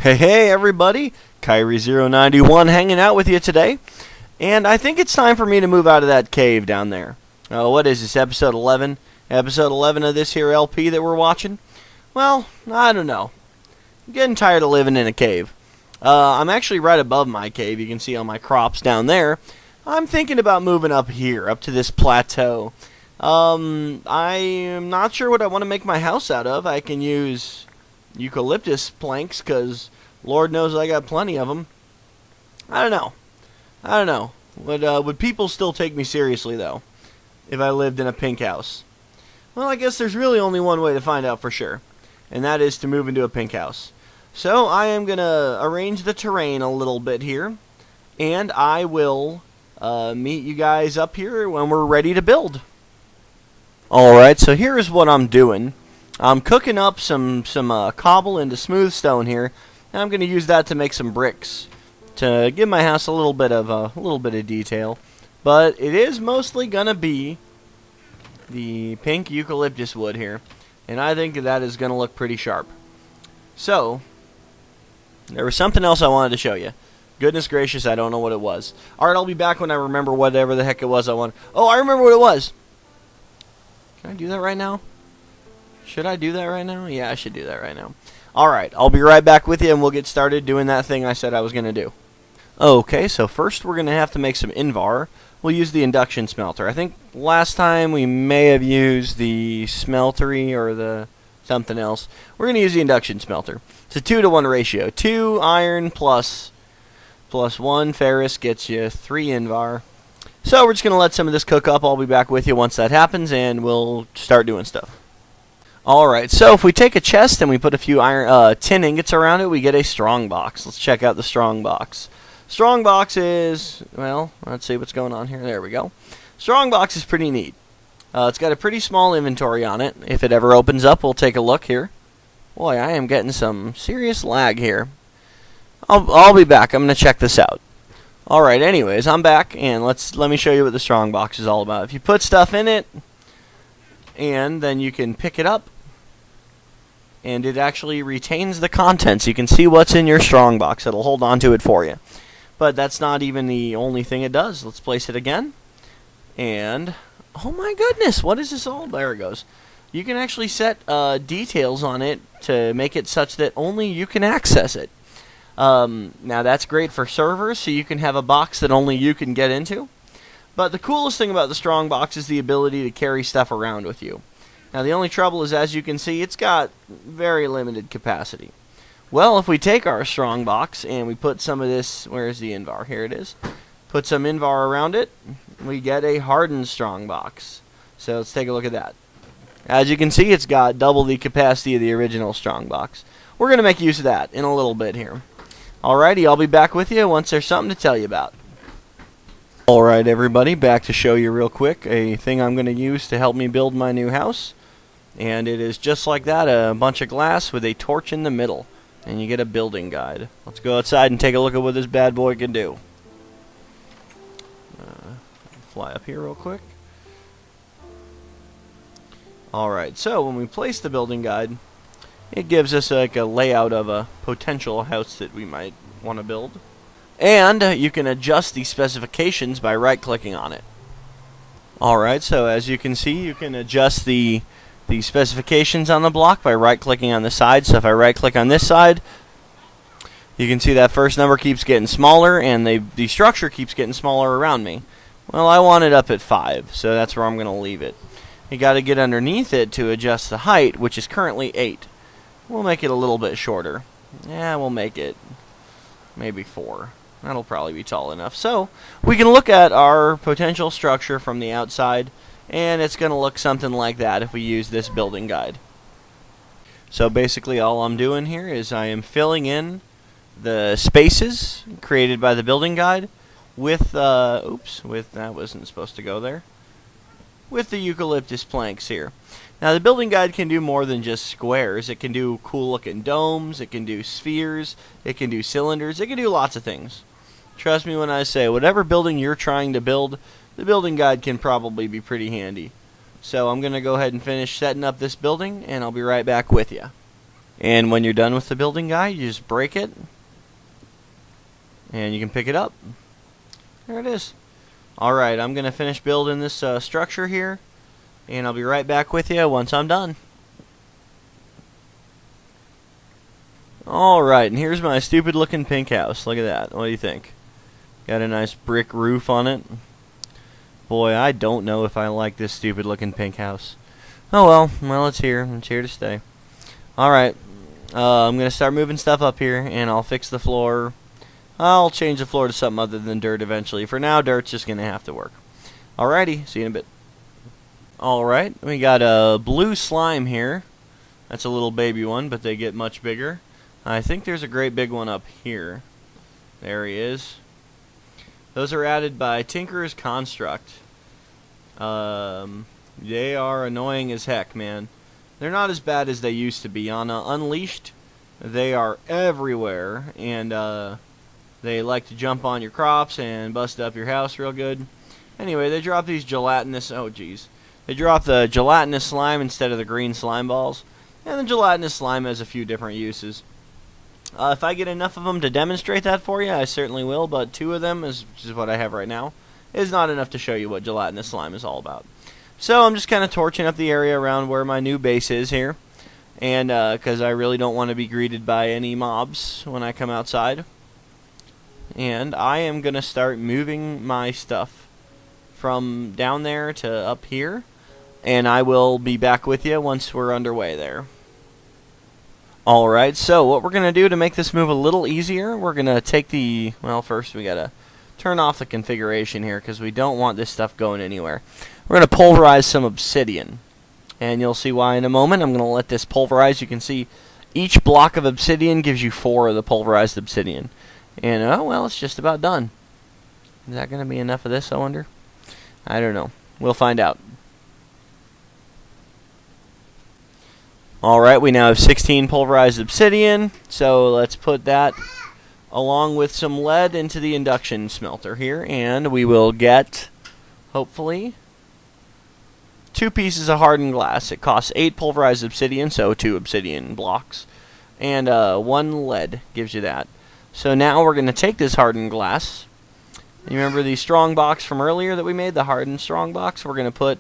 Hey everybody, Kyrie091 hanging out with you today, and I think it's time for me to move out of that cave down there. What is this, episode 11? Episode 11 of this here LP that we're watching? Well, I don't know. I'm getting tired of living in a cave. I'm actually right above my cave. You can see all my crops down there. I'm thinking about moving up here, up to this plateau. I am not sure what I want to make my house out of. I can use eucalyptus planks, because Lord knows I got plenty of them. I don't know. Would people still take me seriously, though, if I lived in a pink house? Well, I guess there's really only one way to find out for sure, and that is to move into a pink house. So I am going to arrange the terrain a little bit here, and I will meet you guys up here when we're ready to build. Alright, so here is what I'm doing. I'm cooking up some cobble into smooth stone here, and I'm going to use that to make some bricks to give my house a little bit of detail. But it is mostly going to be the pink eucalyptus wood here, and I think that is going to look pretty sharp. So there was something else I wanted to show you. Goodness gracious, I don't know what it was. Alright, I'll be back when I remember whatever the heck it was I wanted. Oh, I remember what it was. Can I do that right now? Should I do that right now? Yeah, I should do that right now. Alright, I'll be right back with you, and we'll get started doing that thing I said I was going to do. Okay, so first we're going to have to make some invar. We'll use the induction smelter. I think last time we may have used the smeltery or the something else. We're going to use the induction smelter. It's a 2-to-1 ratio. 2 iron plus 1 ferrous gets you 3 invar. So we're just going to let some of this cook up. I'll be back with you once that happens, and we'll start doing stuff. Alright, so if we take a chest and we put a few tin ingots around it, we get a strongbox. Let's check out the strongbox. Strongbox is, well, let's see what's going on here. There we go. Strongbox is pretty neat. It's got a pretty small inventory on it. If it ever opens up, we'll take a look here. Boy, I am getting some serious lag here. I'll be back. I'm going to check this out. Alright, anyways, I'm back, and let me show you what the strongbox is all about. If you put stuff in it, and then you can pick it up, and it actually retains the contents. You can see what's in your strongbox. It'll hold on to it for you. But that's not even the only thing it does. Let's place it again. And, oh my goodness, what is this all? There it goes. You can actually set details on it to make it such that only you can access it. Now that's great for servers, so you can have a box that only you can get into. But the coolest thing about the strongbox is the ability to carry stuff around with you. Now the only trouble is, as you can see, it's got very limited capacity. Well, if we take our strongbox and we put some of this, where's the invar? Here it is. Put some invar around it, we get a hardened strongbox. So let's take a look at that. As you can see, it's got double the capacity of the original strongbox. We're going to make use of that in a little bit here. Alrighty, I'll be back with you once there's something to tell you about. Alright everybody, back to show you real quick a thing I'm going to use to help me build my new house. And it is just like that, a bunch of glass with a torch in the middle. And you get a building guide. Let's go outside and take a look at what this bad boy can do. Fly up here real quick. Alright, so when we place the building guide, it gives us like a layout of a potential house that we might want to build. And you can adjust the specifications by right-clicking on it. Alright, so as you can see, you can adjust the specifications on the block by right-clicking on the side. So if I right-click on this side, you can see that first number keeps getting smaller, and the structure keeps getting smaller around me. Well, I want it up at 5, so that's where I'm going to leave it. You got to get underneath it to adjust the height, which is currently 8. We'll make it a little bit shorter. Yeah, we'll make it maybe 4. That'll probably be tall enough. So we can look at our potential structure from the outside, and it's going to look something like that if we use this building guide. So basically all I'm doing here is I am filling in the spaces created by the building guide with, that wasn't supposed to go there, with the eucalyptus planks here. Now the building guide can do more than just squares. It can do cool looking domes, it can do spheres, it can do cylinders, it can do lots of things. Trust me when I say, whatever building you're trying to build, the building guide can probably be pretty handy. So I'm going to go ahead and finish setting up this building, and I'll be right back with you. And when you're done with the building guide, you just break it, and you can pick it up. There it is. Alright, I'm going to finish building this structure here, and I'll be right back with you once I'm done. Alright, and here's my stupid looking pink house. Look at that. What do you think? Got a nice brick roof on it. Boy, I don't know if I like this stupid looking pink house. Oh well, it's here. It's here to stay. Alright, I'm going to start moving stuff up here, and I'll fix the floor. I'll change the floor to something other than dirt eventually. For now, dirt's just going to have to work. Alrighty, see you in a bit. Alright, we got a blue slime here. That's a little baby one, but they get much bigger. I think there's a great big one up here. There he is. Those are added by Tinker's Construct. They are annoying as heck, man. They're not as bad as they used to be. On Unleashed, they are everywhere, and they like to jump on your crops and bust up your house real good. Anyway, they drop these gelatinous... Oh, jeez. They drop the gelatinous slime instead of the green slime balls. And the gelatinous slime has a few different uses. If I get enough of them to demonstrate that for you, I certainly will, but 2 of them, which is what I have right now, is not enough to show you what gelatinous slime is all about. So I'm just kind of torching up the area around where my new base is here, and because I really don't want to be greeted by any mobs when I come outside. And I am going to start moving my stuff from down there to up here, and I will be back with you once we're underway there. Alright, so what we're going to do to make this move a little easier, we're going to take the... Well, first we got to turn off the configuration here because we don't want this stuff going anywhere. We're going to pulverize some obsidian, and you'll see why in a moment. I'm going to let this pulverize. You can see each block of obsidian gives you 4 of the pulverized obsidian. And, oh, well, it's just about done. Is that going to be enough of this, I wonder? I don't know. We'll find out. Alright, we now have 16 pulverized obsidian, so let's put that along with some lead into the induction smelter here, and we will get, hopefully, 2 pieces of hardened glass. It costs 8 pulverized obsidian, so 2 obsidian blocks, and 1 lead gives you that. So now we're going to take this hardened glass. You remember the strong box from earlier that we made, the hardened strong box? We're going to put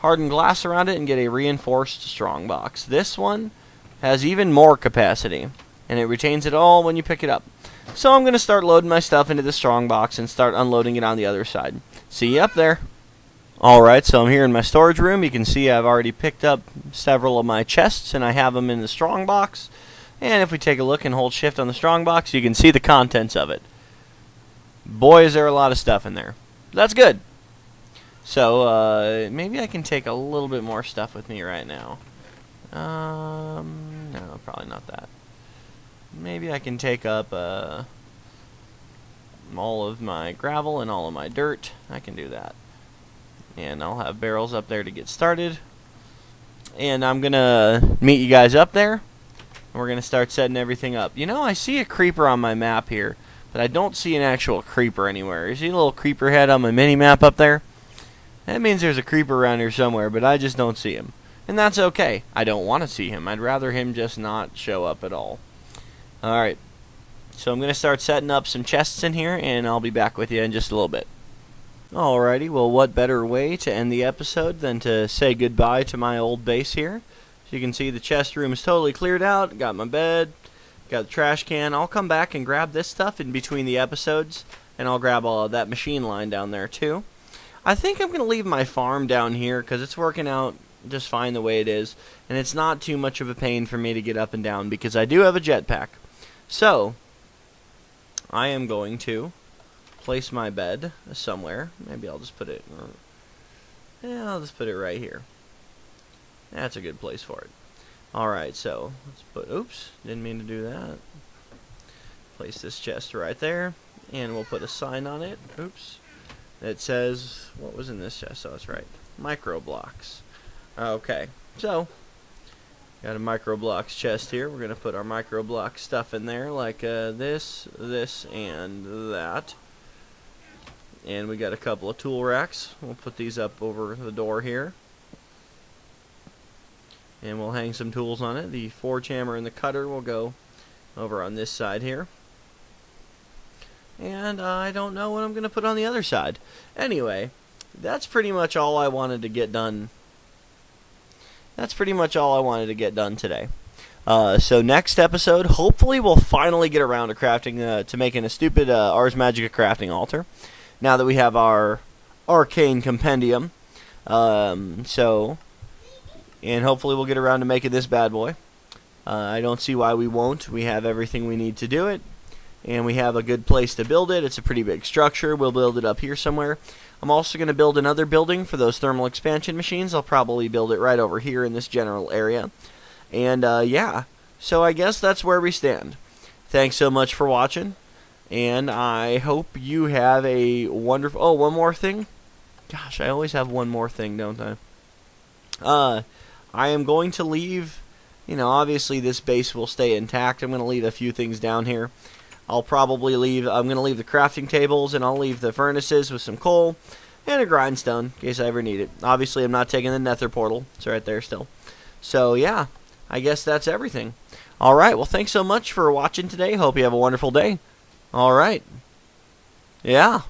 hardened glass around it and get a reinforced strong box. This one has even more capacity, and it retains it all when you pick it up. So I'm going to start loading my stuff into the strong box and start unloading it on the other side. See you up there. Alright, so I'm here in my storage room. You can see I've already picked up several of my chests, and I have them in the strong box. And if we take a look and hold shift on the strong box, you can see the contents of it. Boy, is there a lot of stuff in there. That's good. So, maybe I can take a little bit more stuff with me right now. No, probably not that. Maybe I can take up all of my gravel and all of my dirt. I can do that. And I'll have barrels up there to get started. And I'm going to meet you guys up there. And we're going to start setting everything up. You know, I see a creeper on my map here, but I don't see an actual creeper anywhere. You see a little creeper head on my mini-map up there? That means there's a creeper around here somewhere, but I just don't see him. And that's okay. I don't want to see him. I'd rather him just not show up at all. Alright. So I'm going to start setting up some chests in here, and I'll be back with you in just a little bit. Alrighty, well, what better way to end the episode than to say goodbye to my old base here. So you can see the chest room is totally cleared out. Got my bed, got the trash can. I'll come back and grab this stuff in between the episodes, and I'll grab all of that machine line down there too. I think I'm going to leave my farm down here because it's working out just fine the way it is, and it's not too much of a pain for me to get up and down because I do have a jetpack. So, I am going to place my bed somewhere. Maybe I'll just put it, I'll just put it right here. That's a good place for it. Alright, so, let's put, oops, didn't mean to do that. Place this chest right there, and we'll put a sign on it, oops, that says, what was in this chest? Oh, that's right, micro blocks. Okay, so, got a micro blocks chest here. We're going to put our micro block stuff in there, like this, and that. And we got a couple of tool racks. We'll put these up over the door here. And we'll hang some tools on it. The forge hammer and the cutter will go over on this side here. And I don't know what I'm going to put on the other side. Anyway, that's pretty much all I wanted to get done. That's pretty much all I wanted to get done today. So next episode, hopefully we'll finally get around to crafting, to making a stupid Ars Magica crafting altar. Now that we have our arcane compendium. And hopefully we'll get around to making this bad boy. I don't see why we won't. We have everything we need to do it. And we have a good place to build it. It's a pretty big structure. We'll build it up here somewhere. I'm also going to build another building for those thermal expansion machines. I'll probably build it right over here in this general area. And yeah, so I guess that's where we stand. Thanks so much for watching. And I hope you have a wonderful... Oh, one more thing? Gosh, I always have one more thing, don't I? I am going to leave... You know, obviously this base will stay intact. I'm going to leave a few things down here. I'll probably leave... I'm going to leave the crafting tables, and I'll leave the furnaces with some coal and a grindstone in case I ever need it. Obviously, I'm not taking the nether portal. It's right there still. So, yeah, I guess that's everything. All right, well, thanks so much for watching today. Hope you have a wonderful day. All right. Yeah.